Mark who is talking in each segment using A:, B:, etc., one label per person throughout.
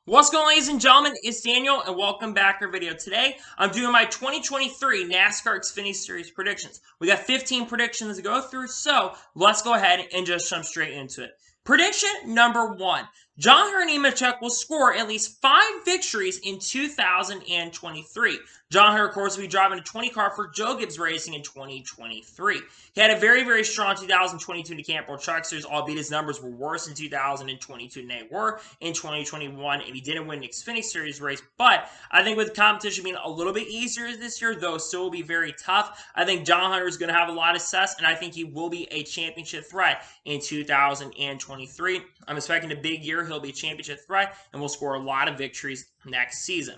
A: What's going on, ladies and gentlemen? It's Daniel, and welcome back to our video. Today, I'm doing my 2023 NASCAR Xfinity Series predictions. We got 15 predictions to go through, so let's go ahead and just jump straight into it. Prediction number 1. John Hunter Nemechek will score at least 5 victories in 2023. John Hunter, of course, will be driving a 20 car for Joe Gibbs Racing in 2023. He had a very strong 2022 in the Camp World Truck Series, albeit his numbers were worse in 2022 than they were in 2021, and he didn't win the Xfinity Series race. But I think with the competition being a little bit easier this year, though still will be very tough, I think John Hunter is going to have a lot of success, and I think he will be a championship threat in 2023. I'm expecting a big year. He'll be a championship threat, and will score a lot of victories next season.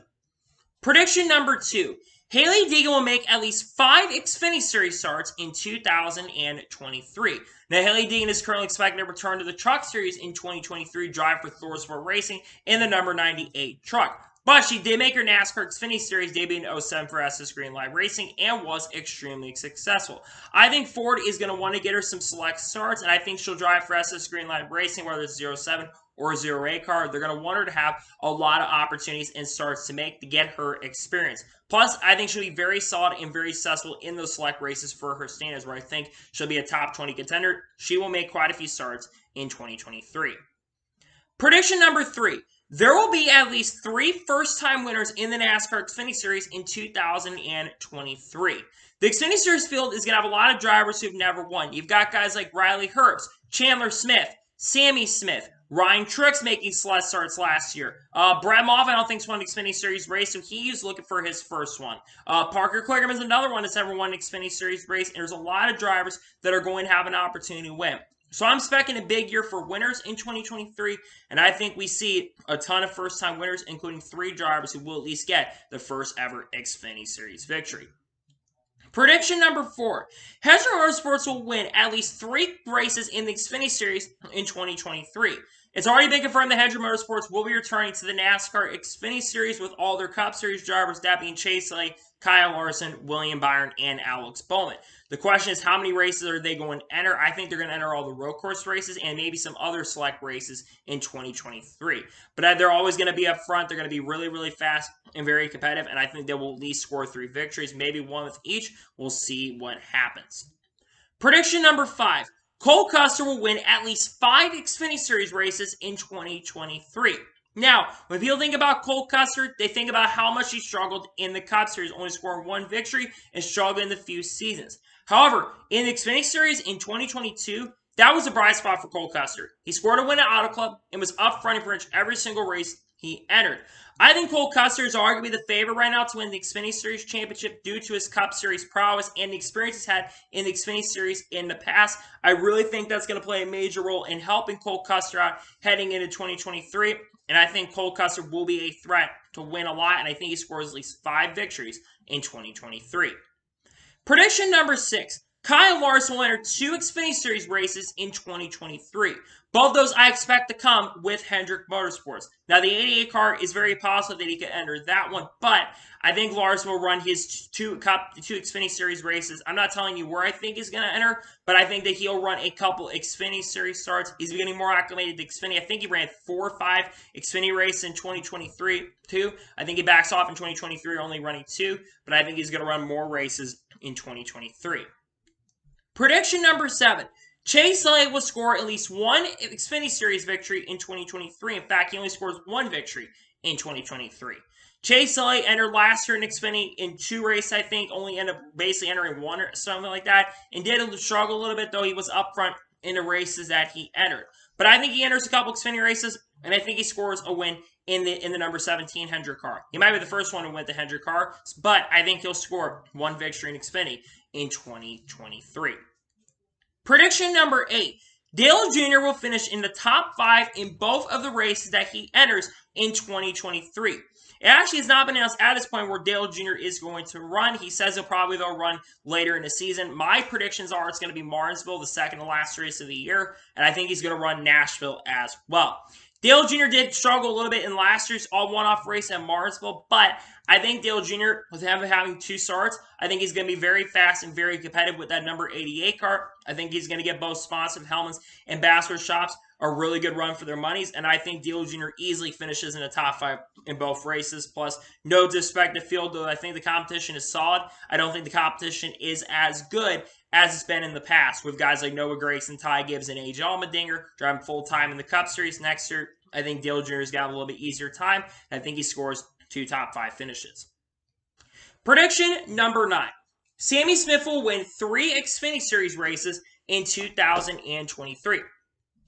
A: Prediction number 2. Hailie Deegan will make at least 5 Xfinity Series starts in 2023. Now, Hailie Deegan is currently expected to return to the Truck Series in 2023, drive for Thor Sport Racing in the number 98 truck. But she did make her NASCAR Xfinity Series debut in 2007 for SS Green Light Racing and was extremely successful. I think Ford is going to want to get her some select starts, and I think she'll drive for SS Green Light Racing, whether it's 07 or 08 car. They're going to want her to have a lot of opportunities and starts to make to get her experience. Plus, I think she'll be very solid and very successful in those select races for her standards, where I think she'll be a top 20 contender. She will make quite a few starts in 2023. Prediction number 3. There will be at least 3 first-time winners in the NASCAR Xfinity Series in 2023. The Xfinity Series field is going to have a lot of drivers who've never won. You've got guys like Riley Herbst, Chandler Smith, Sammy Smith, Ryan Truex making select starts last year. Brett Moffitt, I don't think, won an Xfinity Series race, so he's looking for his first one. Parker Kligerman is another one that's ever won an Xfinity Series race, and there's a lot of drivers that are going to have an opportunity to win. So I'm expecting a big year for winners in 2023, and I think we see a ton of first-time winners, including 3 drivers who will at least get the first ever Xfinity Series victory. Prediction number 4. Hendrick Motorsports will win at least 3 races in the Xfinity Series in 2023. It's already been confirmed that Hendrick Motorsports will be returning to the NASCAR Xfinity Series with all their Cup Series drivers, that being Chase Elliott, Kyle Larson, William Byron, and Alex Bowman. The question is, how many races are they going to enter? I think they're going to enter all the road course races and maybe some other select races in 2023. But they're always going to be up front. They're going to be really fast and very competitive, and I think they will at least score 3 victories, maybe 1 with each. We'll see what happens. Prediction number 5. Cole Custer will win at least 5 Xfinity Series races in 2023. Now, when people think about Cole Custer, they think about how much he struggled in the Cup Series, only scoring 1 victory and struggling in the few seasons. However, in the Xfinity Series in 2022, that was a bright spot for Cole Custer. He scored a win at Auto Club and was up front in pretty much every single race he entered. I think Cole Custer is arguably the favorite right now to win the Xfinity Series championship due to his Cup Series prowess and the experience he's had in the Xfinity Series in the past. I really think that's going to play a major role in helping Cole Custer out heading into 2023. And I think Cole Custer will be a threat to win a lot, and I think he scores at least 5 victories in 2023. Prediction number 6. Kyle Larson will enter 2 Xfinity Series races in 2023. Both those I expect to come with Hendrick Motorsports. Now, the 88 car is very possible that he could enter that one, but I think Larson will run his 2 Xfinity Series races. I'm not telling you where I think he's going to enter, but I think that he'll run a couple Xfinity Series starts. He's getting more acclimated to Xfinity. I think he ran 4 or 5 Xfinity races in 2023, too. I think he backs off in 2023, only running 2, but I think he's going to run more races in 2023. Prediction number 7. Chase Elliott will score at least 1 Xfinity Series victory in 2023. In fact, he only scores 1 victory in 2023. Chase Elliott entered last year in Xfinity in 2 races, I think, only ended up basically entering 1 or something like that, and did struggle a little bit, though he was up front in the races that he entered. But I think he enters a couple Xfinity races, and I think he scores a win in the number 17 Hendrick car. He might be the first one to win the Hendrick car, but I think he'll score 1 victory in Xfinity in 2023. Prediction number 8. Dale Jr. will finish in the top 5 in both of the races that he enters in 2023. It actually has not been announced at this point where Dale Jr. is going to run. He says he'll probably, though, run later in the season. My predictions are it's going to be Martinsville, the second to last race of the year, and I think he's going to run Nashville as well. Dale Jr. did struggle a little bit in last year's all one-off race at Martinsville, but I think Dale Jr., with him having 2 starts, I think he's going to be very fast and very competitive with that number 88 car. I think he's going to get both sponsored helmets and Basswood shops. a really good run for their monies, and I think Dale Jr. easily finishes in the top 5 in both races. Plus, no disrespect to field, though I think the competition is solid. I don't think the competition is as good as it's been in the past with guys like Noah Gragson, Ty Gibbs, and AJ Allmendinger driving full-time in the Cup Series. Next year, I think Dale Jr.'s got a little bit easier time. I think he scores 2 top 5 finishes. Prediction number 9. Sammy Smith will win 3 Xfinity Series races in 2023.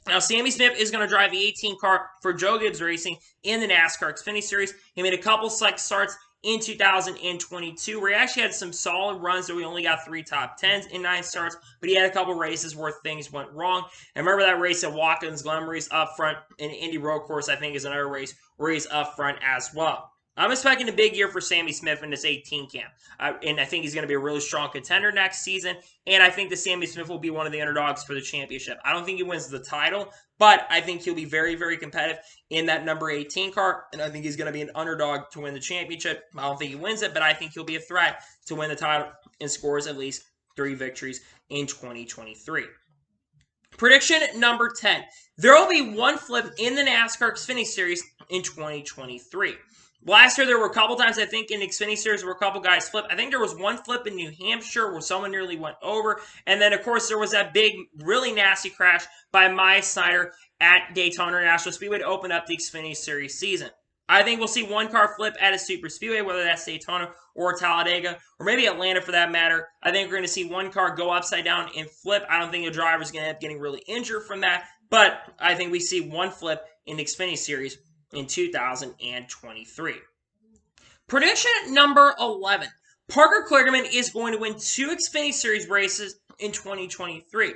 A: Now, Sammy Smith is going to drive the 18 car for Joe Gibbs Racing in the NASCAR Xfinity Series. He made a couple select starts in 2022 where he actually had some solid runs, so we only got 3 top 10s in 9 starts, but he had a couple races where things went wrong. And remember that race at Watkins Glen where he's up front, and Indy Road Course I think is another race where he's up front as well. I'm expecting a big year for Sammy Smith in this 18 camp, and I think he's going to be a really strong contender next season, and I think that Sammy Smith will be one of the underdogs for the championship. I don't think he wins the title, but I think he'll be very, very competitive in that number 18 car, and I think he's going to be an underdog to win the championship. I don't think he wins it, but I think he'll be a threat to win the title and scores at least 3 victories in 2023. Prediction number 10. There will be 1 flip in the NASCAR Xfinity Series in 2023. Last year, there were a couple times, I think, in the Xfinity Series where a couple guys flipped. I think there was 1 flip in New Hampshire where someone nearly went over. And then, of course, there was that big, really nasty crash by Maya Snyder at Daytona International Speedway to open up the Xfinity Series season. I think we'll see 1 car flip at a super speedway, whether that's Daytona or Talladega, or maybe Atlanta for that matter. I think we're going to see 1 car go upside down and flip. I don't think the driver's going to end up getting really injured from that, but I think we see 1 flip in the Xfinity Series in 2023. Prediction number 11. Parker Kligerman is going to win 2 Xfinity Series races in 2023.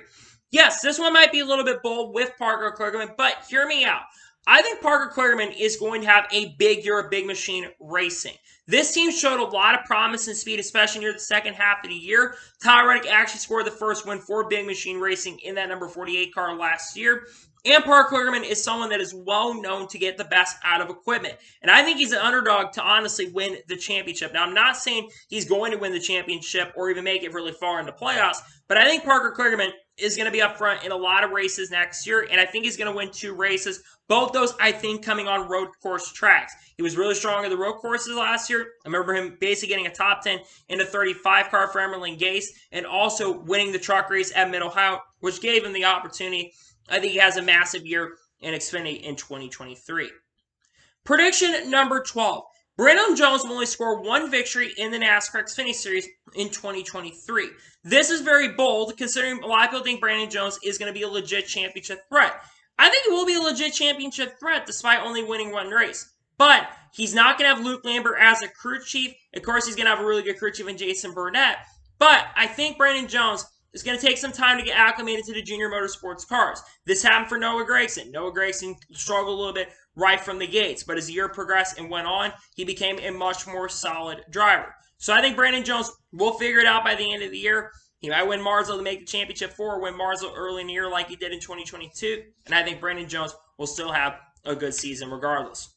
A: Yes, this one might be a little bit bold with Parker Kligerman, but hear me out. I think Parker Kligerman is going to have a big year of big machine racing. This team showed a lot of promise and speed, especially near the second half of the year. Tyler Reddick actually scored the first win for big machine racing in that number 48 car last year. And Parker Kligerman is someone that is well known to get the best out of equipment. And I think he's an underdog to honestly win the championship. Now, I'm not saying he's going to win the championship or even make it really far in the playoffs, but I think Parker Kligerman is going to be up front in a lot of races next year, and I think he's going to win 2 races. Both those, I think, coming on road course tracks. He was really strong in the road courses last year. I remember him basically getting a top 10 in the 35 car for Emerling Gase and also winning the truck race at Mid-Ohio, which gave him the opportunity. I think he has a massive year in Xfinity in 2023. Prediction number 12. Brandon Jones will only score 1 victory in the NASCAR Xfinity Series in 2023. This is very bold, considering a lot of people think Brandon Jones is going to be a legit championship threat. I think he will be a legit championship threat despite only winning 1 race. But he's not going to have Luke Lambert as a crew chief. Of course, he's going to have a really good crew chief in Jason Burnett. But I think Brandon Jones is going to take some time to get acclimated to the junior motorsports cars. This happened for Noah Gragson. Noah Gragson struggled a little bit right from the gates, but as the year progressed and went on, he became a much more solid driver. So I think Brandon Jones will figure it out by the end of the year. He might win Martinsville to make the championship 4 or win Martinsville early in the year like he did in 2022, and I think Brandon Jones will still have a good season regardless.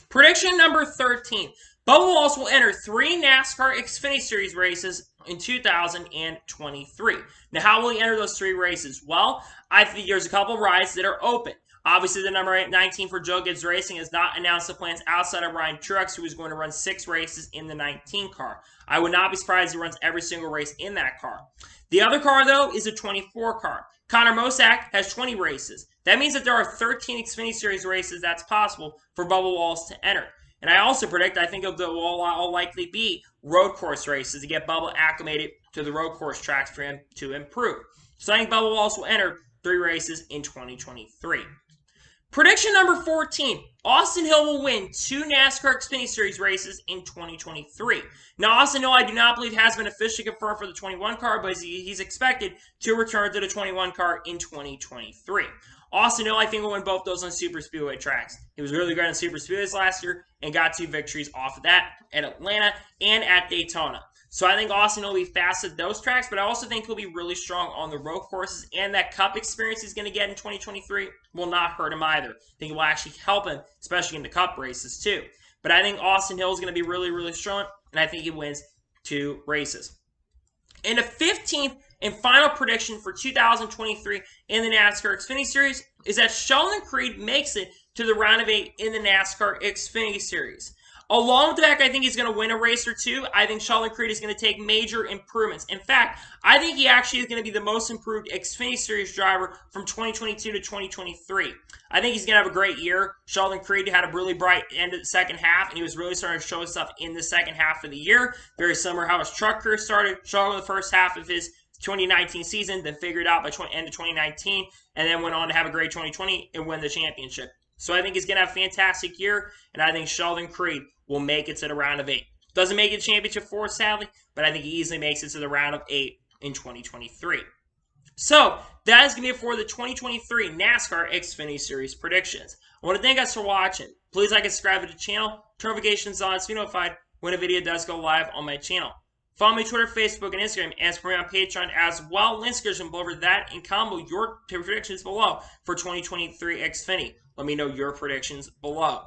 A: Prediction number 13. Bubba Wallace will enter 3 NASCAR Xfinity Series races in 2023. Now, how will he enter those 3 races? Well, I think there's a couple rides that are open. Obviously, the number 19 for Joe Gibbs Racing has not announced the plans outside of Ryan Truex, who is going to run 6 races in the 19 car. I would not be surprised if he runs every single race in that car. The other car, though, is a 24 car. Connor Mosack has 20 races. That means that there are 13 Xfinity Series races that's possible for Bubba Wallace to enter. And I also predict, I think there will all likely be road course races to get Bubba acclimated to the road course tracks for him to improve. So I think Bubba Wallace will enter 3 races in 2023. Prediction number 14. Austin Hill will win 2 NASCAR Xfinity Series races in 2023. Now, Austin Hill, I do not believe has been officially confirmed for the 21 car, but he's expected to return to the 21 car in 2023. Austin Hill, I think, will win both those on super speedway tracks. He was really good on super speedways last year and got 2 victories off of that at Atlanta and at Daytona. So I think Austin will be fast at those tracks, but I also think he'll be really strong on the road courses, and that Cup experience he's going to get in 2023 will not hurt him either. I think it will actually help him, especially in the Cup races too. But I think Austin Hill is going to be really, really strong, and I think he wins 2 races. In the 15th And final prediction for 2023 in the NASCAR Xfinity Series is that Sheldon Creed makes it to the round of 8 in the NASCAR Xfinity Series. Along with the fact I think he's going to win a race or two, I think Sheldon Creed is going to take major improvements. In fact, I think he actually is going to be the most improved Xfinity Series driver from 2022 to 2023. I think he's going to have a great year. Sheldon Creed had a really bright end of the second half, and he was really starting to show stuff in the second half of the year. Very similar how his truck career started. Struggled in the first half of his 2019 season, then figured out by end of 2019, and then went on to have a great 2020 and win the championship. So I think he's going to have a fantastic year, and I think Sheldon Creed will make it to the round of 8. Doesn't make it to championship 4, sadly, but I think he easily makes it to the round of 8 in 2023. So that is going to be it for the 2023 NASCAR Xfinity Series predictions. I want to thank you guys for watching. Please like and subscribe to the channel, turn notifications on so you're notified when a video does go live on my channel. Follow me on Twitter, Facebook, and Instagram, and support me on Patreon as well. Links description below over that, and comment your predictions below for 2023 Xfinity. Let me know your predictions below.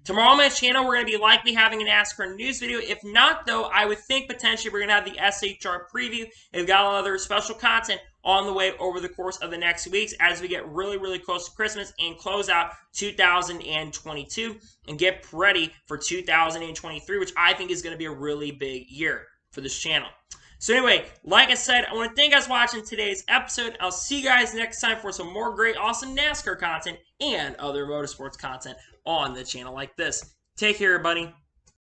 A: Tomorrow on my channel, we're going to be likely having a NASCAR news video. If not, though, I would think potentially we're going to have the SHR preview. We've got a lot of other special content on the way over the course of the next weeks as we get really, really close to Christmas and close out 2022 and get ready for 2023, which I think is going to be a really big year for this channel. So anyway, like I said, I want to thank you guys for watching today's episode. I'll see you guys next time for some more great, awesome NASCAR content and other motorsports content on the channel like this. Take care, everybody.